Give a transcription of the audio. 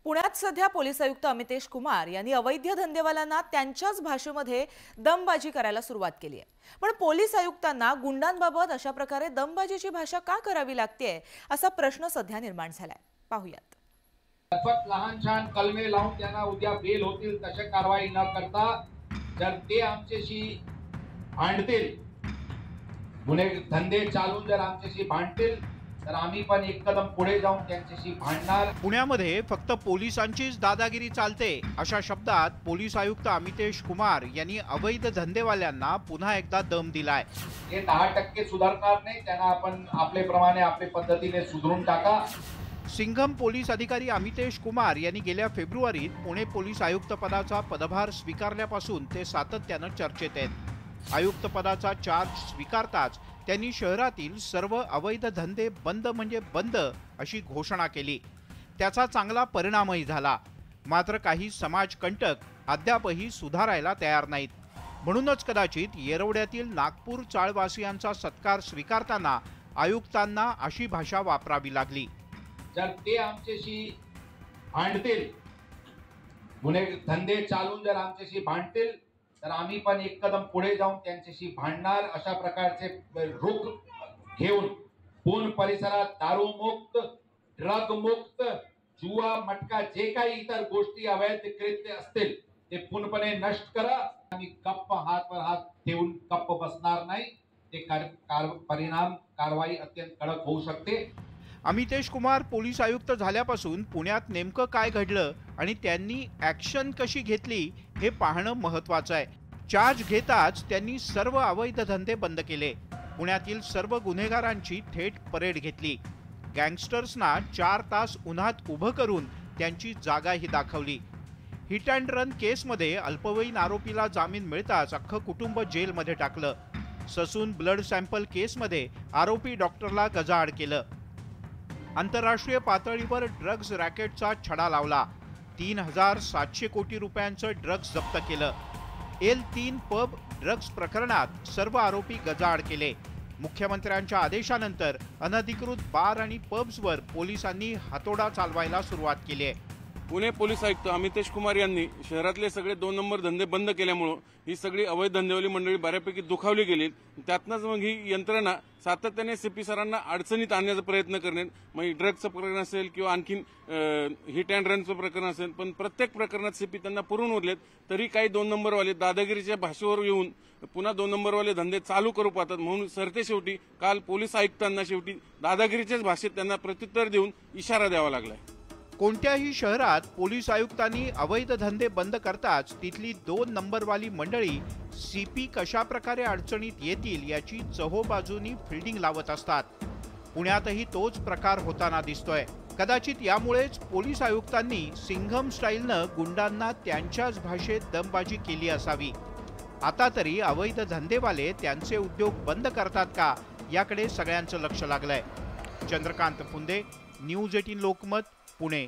पुण्यात सध्या पोलीस आयुक्त अमितेश कुमार यांनी अवैध धंदेवाल्यांना त्यांच्याच भाषेमध्ये दमबाजी करायला सुरुवात केली आहे। पण पोलीस आयुक्तांना गुंडांबाबत अशा प्रकारे दमबाजीची भाषा का करावी लागते असा प्रश्न सध्या निर्माण झालाय। पाहूयात। लहान छान कलमे लावून त्यांना उद्या बेल होतील तशा कारवाई न करता जर ते आमच्याशी भांडतील, गुन्हे धंदे चालून जर आमच्याशी भांडतील तर आम्ही पण एक कदम पुढे जाऊन त्यांच्याशी भांडणार। पुण्यामध्ये फक्त पोलिसांचीच दादागिरी चालते अशा शब्दात पोलीस आयुक्त अमितेश कुमार यांनी अवैध धंदेवाल्यांना पुन्हा एकदा दम दिलाय। हे 10% सुधारणार नाही, त्यांना आपण आपल्याप्रमाणे आपल्या पद्धतीने सुधरून टाका। सिंघम पोलीस अधिकारी अमितेश कुमार यांनी गेल्या फेब्रुवारीत पुणे पोलीस आयुक्त पदाचा पदभार स्वीकारल्यापासून ते सातत्यानं चर्चेत आहेत। आयुक्त पदाचा चार्ज स्वीकारताच त्यांनी शहरातील सर्व अवैध धंदे बंद म्हणजे बंद अशी घोषणा केली। त्याचा चांगला परिणामही झाला, मात्र काही समाजकंटक अद्यापही सुधारायला तयार नाहीत। म्हणूनच कदाचित येरवड्यातील नागपूर चाळवासियांचा सत्कार स्वीकारताना आयुक्तांना अशी भाषा वापरावी लागली। जर ते आमच्याशी भांडतील, गुन्हे धंदे चालून जर आमच्याशी भांडतील तर आम्ही पण एक कदम पुढे जाऊन त्यांच्याशी भांडणार। अशा प्रकारचे रुख घेऊन पूर्ण परिसरात दारू मुक्त, ड्रग मुक्त, जुवा मटका जे काही इतर गोष्टी अवैध कृत्य असतील ते पूर्णपणे नष्ट करा। आम्ही गप्प हातवर हात ठेवून गप्प बसणार नाही। ते परिणाम कारवाई अत्यंत कडक होऊ शकते। अमितेश कुमार पोलीस आयुक्त झाल्यापासून पुण्यात नेमकं काय घडलं आणि त्यांनी ऍक्शन कशी घेतली हे पाहणं महत्त्वाचं आहे। चार्ज घेताच त्यांनी सर्व अवैध धंदे बंद केले। पुण्यातील सर्व गुन्हेगारांची थेट परेड घेतली। गँगस्टर्सना 4 तास उन्हात उभं करून त्यांची जागाही दाखवली। हिट अँड रन केसमध्ये अल्पवयीन आरोपीला जामीन मिळताच अख्खं कुटुंब जेलमध्ये टाकलं। ससून ब्लड सॅम्पल केसमध्ये आरोपी डॉक्टरला गजाआड केलं। आंतरराष्ट्रीय पातळीवर ड्रग्ज रॅकेटचा छडा लावला। 3700 कोटी रुपयांचं ड्रग्ज जप्त केलं। L3 पब ड्रग्ज प्रकरणात सर्व आरोपी गजाआड केले। मुख्यमंत्र्यांच्या आदेशानंतर अनधिकृत बार आणि पब्सवर पोलिसांनी हातोडा चालवायला सुरुवात केली आहे। पुणे पोलीस आयुक्त अमितेश कुमार यांनी शहरातले सगळे 2 नंबर धंदे बंद केल्यामुळे ही सगळी अवैध धंदेवाली मंडळी बऱ्यापैकी दुखावली गेली। त्यातनंच मग ही यंत्रणा सातत्याने सीपी सरांना अडचणीत आणण्याचा प्रयत्न करणे, मग ड्रग्जचं प्रकरण असेल किंवा आणखीन हिट अँड रनचं प्रकरण असेल, पण प्रत्येक प्रकरणात सीपी त्यांना पुरून उरलेत। तरी काही 2 नंबरवाले दादागिरीच्या भाषेवर येऊन पुन्हा 2 नंबरवाले धंदे चालू करू पाहतात। म्हणून सरते शेवटी काल पोलीस आयुक्तांना शेवटी दादागिरीच्याच भाषेत त्यांना प्रत्युत्तर देऊन इशारा द्यावा लागलाय। कोणत्याही शहरात पोलीस आयुक्तांनी अवैध धंदे बंद करताच तिथली 2 नंबरवाली मंडळी सीपी कशा प्रकारे अडचणीत येतील याची चहोबाजूनी फिल्डिंग लावत असतात। पुण्यातही तोच प्रकार होताना दिसतोय। कदाचित यामुळेच पोलीस आयुक्तांनी सिंघम स्टाईलनं गुंडांना त्यांच्याच भाषेत दमबाजी केली असावी। आता तरी अवैध धंदेवाले त्यांचे उद्योग बंद करतात का याकडे सगळ्यांचं लक्ष लागलंय। चंद्रकांत फुंदे, न्यूज 18 लोकमत, पुणे।